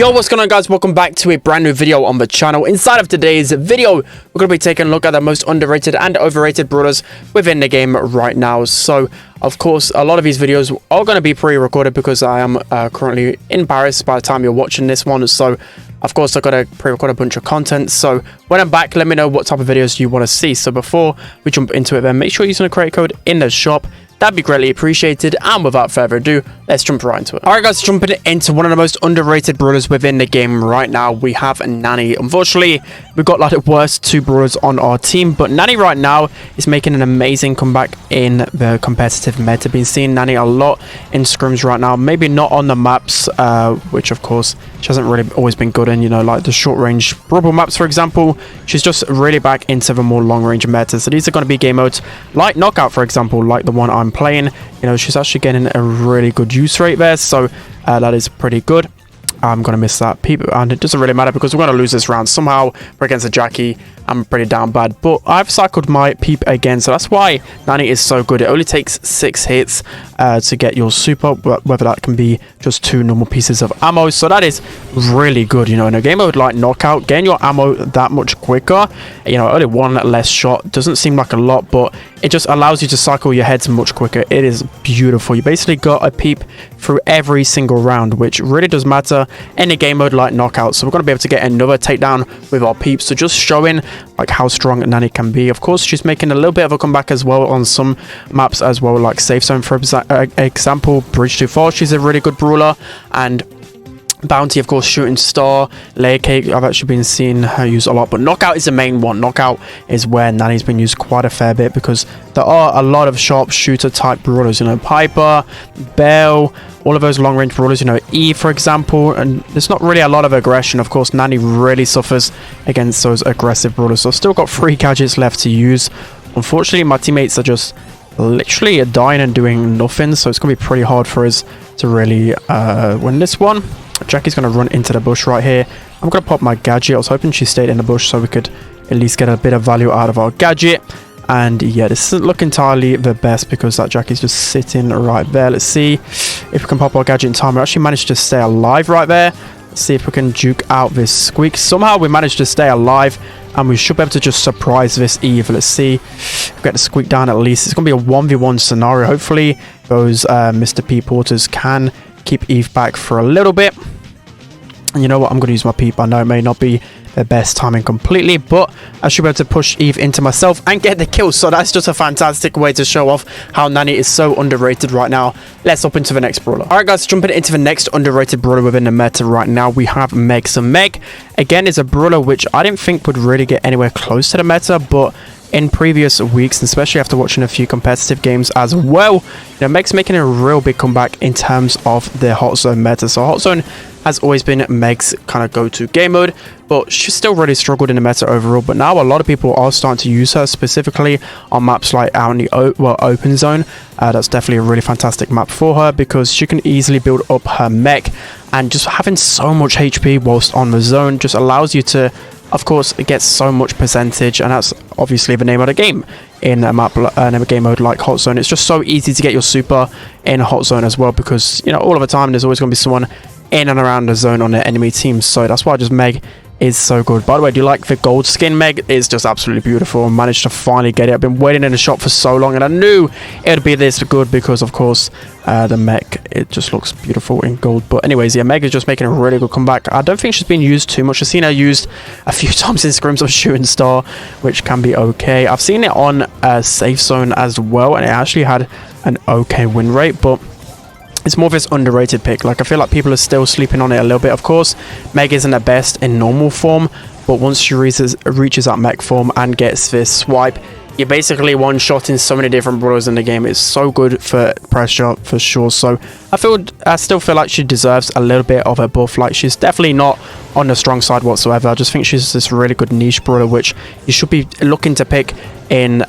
Yo, what's going on, guys? Welcome back to a brand new video on the channel. Inside of today's video, we're going to be taking a look at the most underrated and overrated brawlers within the game right now. So, of course, a lot of these videos are going to be pre-recorded because I am currently in Paris by the time you're watching this one. So, of course, I've got to pre-record a bunch of content. So, when I'm back, let me know what type of videos you want to see. So, before we jump into it, then make sure you're using the create code in the shop. That'd be greatly appreciated. And without further ado, let's jump right into it. Alright, guys, jumping into one of the most underrated brawlers within the game right now, we have Nani. Unfortunately, we've got like the worst two brawlers on our team, but Nani right now is making an amazing comeback in the competitive meta. Been seeing Nani a lot in scrims right now, maybe not on the maps, which of course she hasn't really always been good in, you know, like the short range Brawl maps, for example. She's just really back into the more long range meta. So these are going to be game modes like Knockout, for example, like the one I'm playing. You know, she's actually getting a really good use rate there, so that is pretty good. I'm gonna miss that peep, and it doesn't really matter because we're gonna lose this round somehow. We're against a Jackie. I'm pretty down bad, but I've cycled my peep again, so that's why Nani is so good. It only takes 6 hits to get your super, whether that can be just 2 normal pieces of ammo, so that is really good. You know, in a game mode like Knockout, getting your ammo that much quicker, you know, only 1 less shot doesn't seem like a lot, but it just allows you to cycle your heads much quicker. It is beautiful. You basically got a peep through every single round, which really does matter in a game mode like Knockout. So we're going to be able to get another takedown with our peeps. So just showing like how strong Nani can be. Of course, she's making a little bit of a comeback as well on some maps as well, like Safe Zone, for example. Bridge Too Far, she's a really good brawler. And Bounty, of course, Shooting Star, Layer Cake, I've actually been seeing her use a lot, but Knockout is the main one. Knockout is where Nani's been used quite a fair bit because there are a lot of sharpshooter type brawlers, you know, Piper, Belle, all of those long range brawlers, you know, E, for example, and there's not really a lot of aggression. Of course, Nani really suffers against those aggressive brawlers, so I've still got 3 gadgets left to use. Unfortunately, my teammates are just literally dying and doing nothing, so it's going to be pretty hard for us to really win this one. Jackie's going to run into the bush right here. I'm going to pop my gadget. I was hoping she stayed in the bush so we could at least get a bit of value out of our gadget. And yeah, this doesn't look entirely the best because that Jackie's just sitting right there. Let's see if we can pop our gadget in time. We actually managed to stay alive right there. Let's see if we can juke out this Squeak. Somehow we managed to stay alive and we should be able to just surprise this Eve. Let's see if we get the Squeak down at least. It's going to be a 1v1 scenario. Hopefully those Mr. P Porters can keep Eve back for a little bit. And you know what, I'm going to use my peep. I know it may not be the best timing completely, but I should be able to push Eve into myself and get the kill. So that's just a fantastic way to show off how Nani is so underrated right now. Let's hop into the next brawler. Alright, guys, jumping into the next underrated brawler within the meta right now, we have Meg. So Meg, again, is a brawler which I didn't think would really get anywhere close to the meta, but in previous weeks, especially after watching a few competitive games as well, you know, Meg's making a real big comeback in terms of the Hot Zone meta. So Hot Zone has always been Meg's kind of go-to game mode, but she's still really struggled in the meta overall. But now a lot of people are starting to use her, specifically on maps like out in the open zone. That's definitely a really fantastic map for her because she can easily build up her mech, and just having so much HP whilst on the zone just allows you to, of course, it gets so much percentage, and that's obviously the name of the game in a map in a game mode like Hot Zone. It's just so easy to get your super in Hot Zone as well because, you know, all of the time there's always going to be someone in and around the zone on the enemy team. So that's why just Meg is so good. By the way, do you like the gold skin? Meg is just absolutely beautiful. I managed to finally get it. I've been waiting in the shop for so long, and I knew it would be this good because, of course, the mech, it just looks beautiful in gold. But anyways, yeah, Meg is just making a really good comeback. I don't think she's been used too much. I've seen her used a few times in scrims of Shooting Star, which can be okay. I've seen it on Safe Zone as well, and it actually had an okay win rate, but it's more of this underrated pick. Like, I feel like people are still sleeping on it a little bit. Of course, Meg isn't the best in normal form, but once she reaches that mech form and gets this swipe, you're basically one-shotting so many different brawlers in the game. It's so good for pressure, for sure. So I still feel like she deserves a little bit of a buff. Like, she's definitely not on the strong side whatsoever. I just think she's this really good niche brawler, which you should be looking to pick in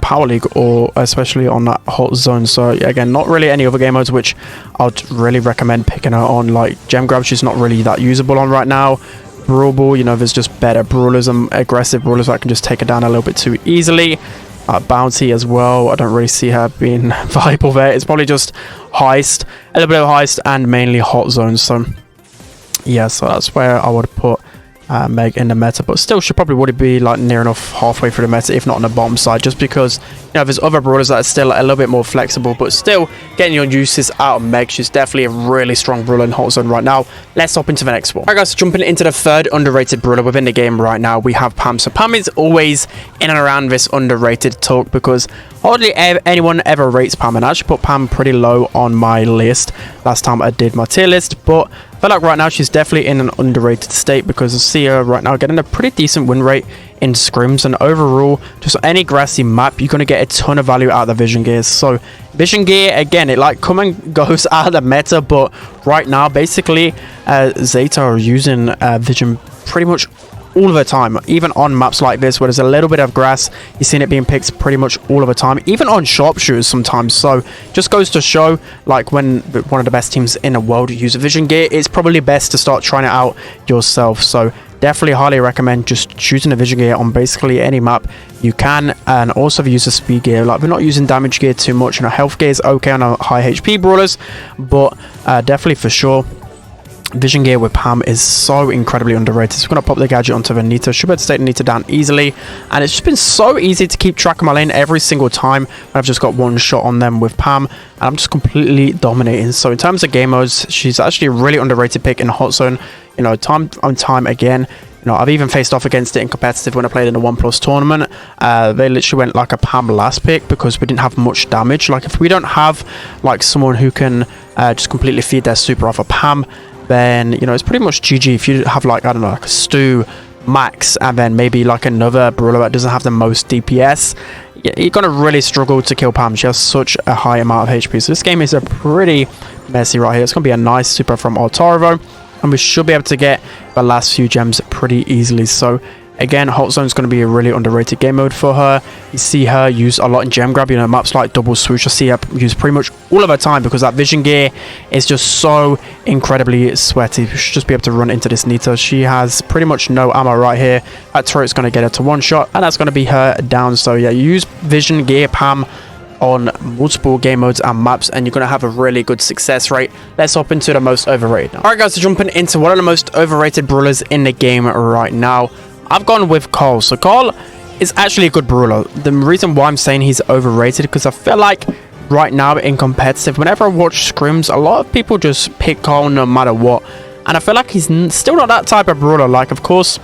Power League, or especially on that Hot Zone. So again, not really any other game modes which I'd really recommend picking her on. Like Gem Grab, she's not really that usable on right now. Brawl, you know, there's just better brawlers and aggressive brawlers that can just take her down a little bit too easily. Bounty as well, I don't really see her being viable there. It's probably just Heist, a little bit of Heist, and mainly Hot Zone. So Yeah, so that's where I would put Meg in the meta, but still she probably would be like near enough halfway through the meta, if not on the bottom side, just because, you know, there's other brawlers that are still a little bit more flexible, but still getting your uses out of Meg. She's definitely a really strong brawler in Hot Zone right now. Let's hop into the next one. Alright guys, so jumping into the third underrated brawler within the game right now, we have Pam. So Pam is always in and around this underrated talk because hardly anyone ever rates Pam, and I actually put Pam pretty low on my list last time I did my tier list, but I feel like right now she's definitely in an underrated state because I see her right now getting a pretty decent win rate in scrims, and overall just any grassy map you're going to get a ton of value out of the vision gears. So vision gear, again, it like come and goes out of the meta, but right now basically Zeta are using vision pretty much all of the time, even on maps like this where there's a little bit of grass. You've seen it being picked pretty much all of the time, even on sharpshooters sometimes. So just goes to show, like, when one of the best teams in the world use a vision gear, it's probably best to start trying it out yourself. So definitely highly recommend just choosing a vision gear on basically any map you can, and also use a speed gear. Like, we're not using damage gear too much, you know, health gear is okay on our high HP brawlers, but definitely for sure vision gear with Pam is so incredibly underrated. So we're going to pop the gadget onto the Nita. Should be able to take the Nita down easily, and it's just been so easy to keep track of my lane every single time. I've just got one shot on them with Pam, and I'm just completely dominating. So in terms of game modes, she's actually a really underrated pick in Hot Zone. You know, time on time again. You know, I've even faced off against it in competitive when I played in a 1+ tournament. They literally went like a Pam last pick because we didn't have much damage. Like, if we don't have like someone who can just completely feed their super off a Pam, then, you know, it's pretty much GG. If you have like, I don't know, like a Stu, Max, and then maybe like another brawler that doesn't have the most DPS, you're gonna really struggle to kill Pam. She has such a high amount of HP. So this game is a pretty messy right here. It's gonna be a nice super from Altaro, and we should be able to get the last few gems pretty easily. So again, Hot Zone is going to be a really underrated game mode for her. You see her use a lot in gem grab, you know, maps like double swoosh. I see her use pretty much all of her time because that vision gear is just so incredibly sweaty. You should just be able to run into this Nita. She has pretty much no ammo right here. That turret's going to get her to one shot, and that's going to be her down. So yeah, you use vision gear Pam on multiple game modes and maps, and you're going to have a really good success rate. Let's hop into the most overrated. Alright guys, so jumping into one of the most overrated brawlers in the game right now, I've gone with Carl. So Carl is actually a good brawler. The reason why I'm saying he's overrated, because I feel like right now in competitive, whenever I watch scrims, a lot of people just pick Carl no matter what, and I feel like he's still not that type of brawler. Like, of course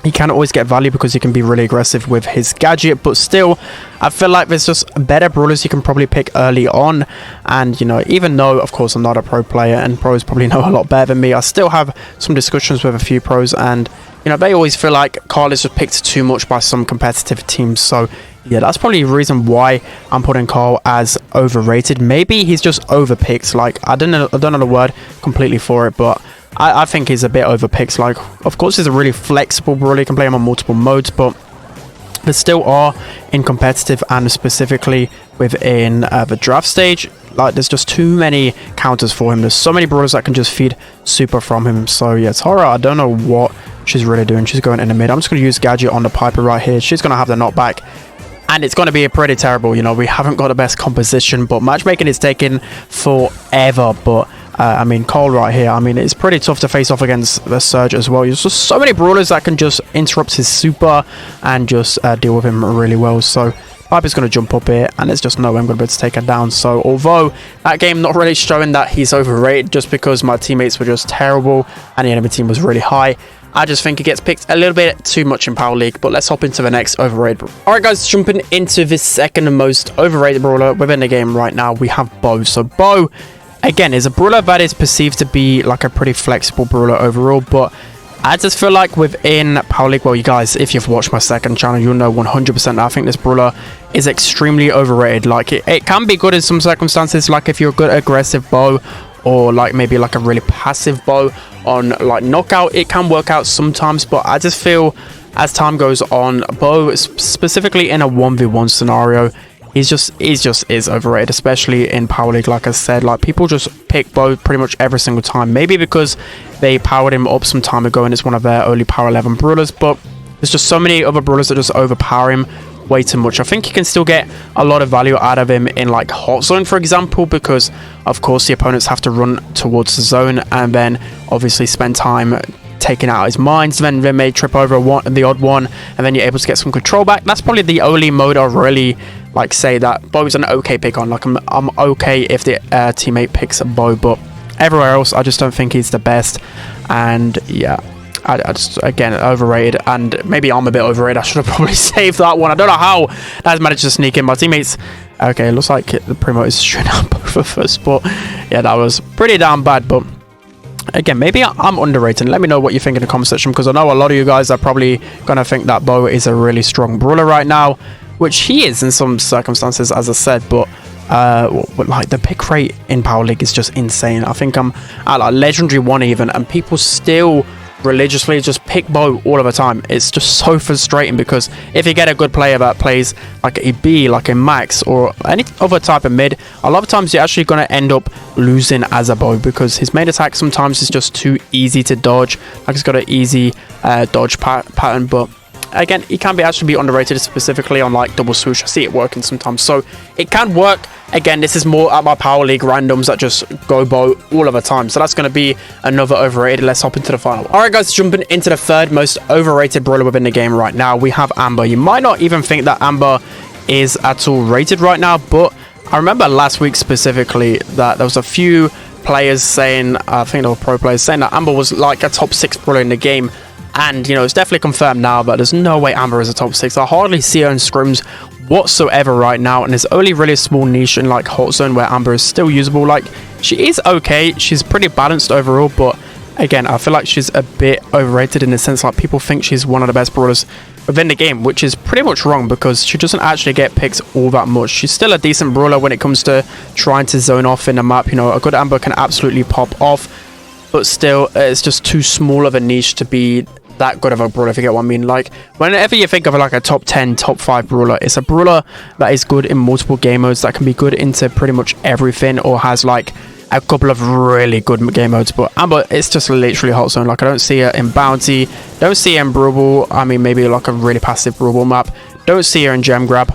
he can always get value because he can be really aggressive with his gadget, but still I feel like there's just better brawlers you can probably pick early on. And, you know, even though of course I'm not a pro player and pros probably know a lot better than me, I still have some discussions with a few pros, and, you know, they always feel like Carl is just picked too much by some competitive teams. So yeah, that's probably the reason why I'm putting Carl as overrated. Maybe he's just overpicked. Like, I don't know the word completely for it, but I think he's a bit overpicked. Like, of course he's a really flexible brawler, you can play him on multiple modes, but there still are in competitive and specifically within the draft stage, like, there's just too many counters for him. There's so many brawlers that can just feed super from him. So yeah, Tara, I don't know what she's really doing. She's going in the mid. I'm just going to use gadget on the Piper right here. She's going to have the knockback, and it's going to be pretty terrible. You know, we haven't got the best composition, but matchmaking is taking forever. But I mean, Cole right here, I mean, it's pretty tough to face off against the Surge as well. There's just so many brawlers that can just interrupt his super and just deal with him really well. So Piper's going to jump up here, and there's just no way I'm going to be able to take her down. So although that game not really showing that he's overrated just because my teammates were just terrible and the enemy team was really high, I just think he gets picked a little bit too much in Power League. But let's hop into the next overrated. Alright guys, jumping into this second most overrated brawler within the game right now, we have Bo. So Bo, again, is a brawler that is perceived to be like a pretty flexible brawler overall, but I just feel like within Power League, well, you guys, if you've watched my second channel, you'll know 100% I think this brawler is extremely overrated. Like, it can be good in some circumstances, like if you're a good aggressive Bo, or like maybe like a really passive Bo on like knockout, it can work out sometimes. But I just feel as time goes on, Bo, specifically in a 1v1 scenario, he just is overrated, especially in Power League. Like I said, like, people just pick Bo pretty much every single time, maybe because they powered him up some time ago and it's one of their early Power 11 brawlers, but there's just so many other brawlers that just overpower him way too much. I think you can still get a lot of value out of him in like hot zone, for example, because of course the opponents have to run towards the zone and then obviously spend time taking out his mines, then they may trip over the odd one, and then you're able to get some control back. That's probably the only mode I really like say that Bo's an okay pick on. Like I'm okay if the teammate picks a Bo, but everywhere else I just don't think he's the best. And yeah, I just, again, overrated, and maybe I'm a bit overrated. I should have probably saved that one. I don't know how that's managed to sneak in. My teammates, okay, it looks like the Primo is straight up both of us, but yeah, that was pretty damn bad. But again, maybe I'm underrated. Let me know what you think in the comment section, because I know a lot of you guys are probably gonna think that Bo is a really strong brawler right now, which he is in some circumstances, as I said, but like the pick rate in Power League is just insane. I think I'm at like legendary 1 even, and people still religiously just pick Bo all of the time. It's just so frustrating, because if you get a good player that plays like a B, like a Max, or any other type of mid, a lot of times you're actually going to end up losing as a Bo, because his main attack sometimes is just too easy to dodge. Like he's got an easy dodge pattern, but again, he can be actually underrated, specifically on like double swoosh. I see it working sometimes, so it can work. Again, this is more at my Power League randoms that just go Bo all of the time, so that's going to be another overrated. Let's hop into the final. All right, guys, jumping into the third most overrated brawler within the game right now, we have Amber. You might not even think that Amber is at all rated right now, but I remember last week specifically that there was a few players saying, I think they were pro players, saying that Amber was like a top 6 brawler in the game. And, you know, it's definitely confirmed now, but there's no way Amber is a top 6. I hardly see her in scrims whatsoever right now, and there's only really a small niche in like hot zone where Amber is still usable. Like, she is okay, she's pretty balanced overall, but again, I feel like she's a bit overrated in the sense like people think she's one of the best brawlers within the game, which is pretty much wrong, because she doesn't actually get picked all that much. She's still a decent brawler when it comes to trying to zone off in the map. You know, a good Amber can absolutely pop off, but still it's just too small of a niche to be that good of a brawler, if you get what I mean. Like, whenever you think of like a top 10, top 5 brawler, it's a brawler that is good in multiple game modes, that can be good into pretty much everything, or has like a couple of really good game modes. But Amber, it's just literally hot zone. Like, I don't see her in Bounty, don't see her in Brawl. I mean, maybe like a really passive Brawl map, don't see her in Gem Grab.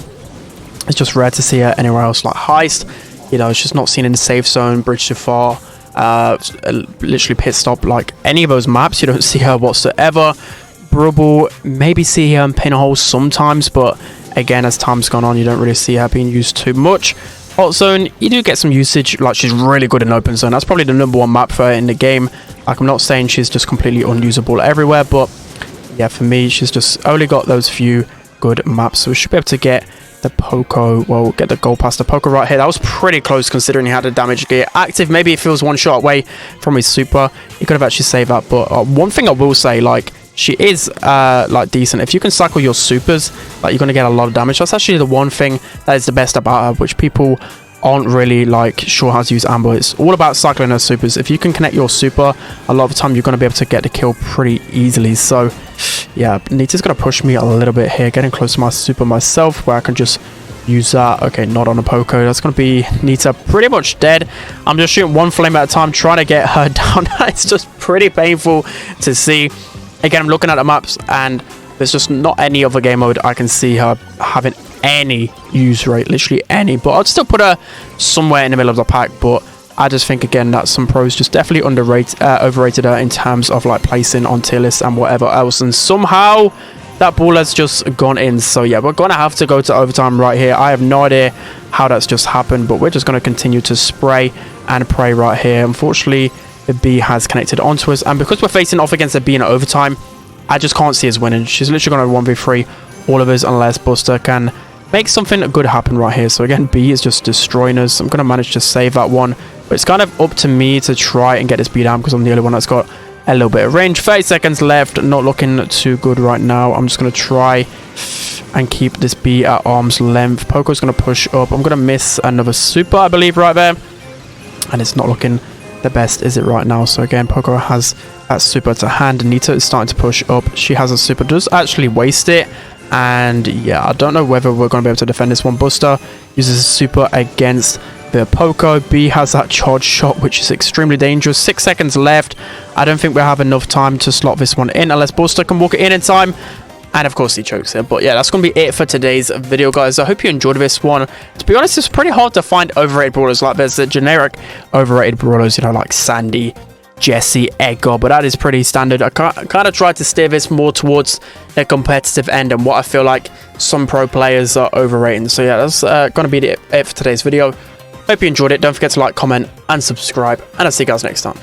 It's just rare to see her anywhere else. Like Heist, you know, it's just not seen in the safe zone, Bridge to Far, literally pit stop, like any of those maps you don't see her whatsoever. Brawl, maybe see her in pinhole sometimes, but again, as time's gone on, you don't really see her being used too much. Hot zone, you do get some usage. Like, she's really good in open zone. That's probably the #1 map for her in the game. Like, I'm not saying she's just completely unusable everywhere, but yeah, for me, she's just only got those few good maps, so we should be able to get the Poco, well, get the goal past the Poco right here. That was pretty close considering he had a damage gear active. Maybe if he was 1 shot away from his super, he could have actually saved that. But one thing I will say, like, she is like decent. If you can cycle your supers, like, you're going to get a lot of damage. That's actually the one thing that is the best about her, which people aren't really like sure how to use Amber. It's all about cycling her supers. If you can connect your super, a lot of the time you're going to be able to get the kill pretty easily. So yeah, Nita's going to push me a little bit here, getting close to my super myself, where I can just use that. Okay, not on a Poco. That's going to be Nita pretty much dead. I'm just shooting 1 flame at a time, trying to get her down. It's just pretty painful to see. Again, I'm looking at the maps, and there's just not any other game mode I can see her having any use rate, literally any. But I'd still put her somewhere in the middle of the pack, but I just think, again, that some pros just definitely overrated her in terms of like placing on tier lists and whatever else, and somehow that ball has just gone in. So yeah, we're gonna have to go to overtime right here. I have no idea how that's just happened, but we're just gonna continue to spray and pray right here. Unfortunately, the B has connected onto us, and because we're facing off against a B in overtime, I just can't see us winning. She's literally gonna 1v3 all of us unless Buster can make something good happen right here. So again, B is just destroying us. I'm gonna manage to save that one, but it's kind of up to me to try and get this B down, because I'm the only one that's got a little bit of range. 30 seconds left, not looking too good right now. I'm just going to try and keep this B at arm's length. Poco's going to push up. I'm going to miss another super, I believe, right there. And it's not looking the best, is it, right now? So again, Poco has that super to hand. Nita is starting to push up. She has a super, does actually waste it. And yeah, I don't know whether we're going to be able to defend this one. Buster uses a super against the Poco. B has that charge shot, which is extremely dangerous. 6 seconds left. I don't think we'll have enough time to slot this one in unless Buster can walk it in time. And of course he chokes it. But yeah, that's going to be it for today's video, guys. I hope you enjoyed this one. To be honest, it's pretty hard to find overrated brawlers. Like, there's the generic overrated brawlers, you know, like Sandy, Jesse, Edgar, but that is pretty standard. I kind of tried to steer this more towards the competitive end and what I feel like some pro players are overrating. So yeah, that's going to be it for today's video. Hope you enjoyed it. Don't forget to like, comment, and subscribe, and I'll see you guys next time.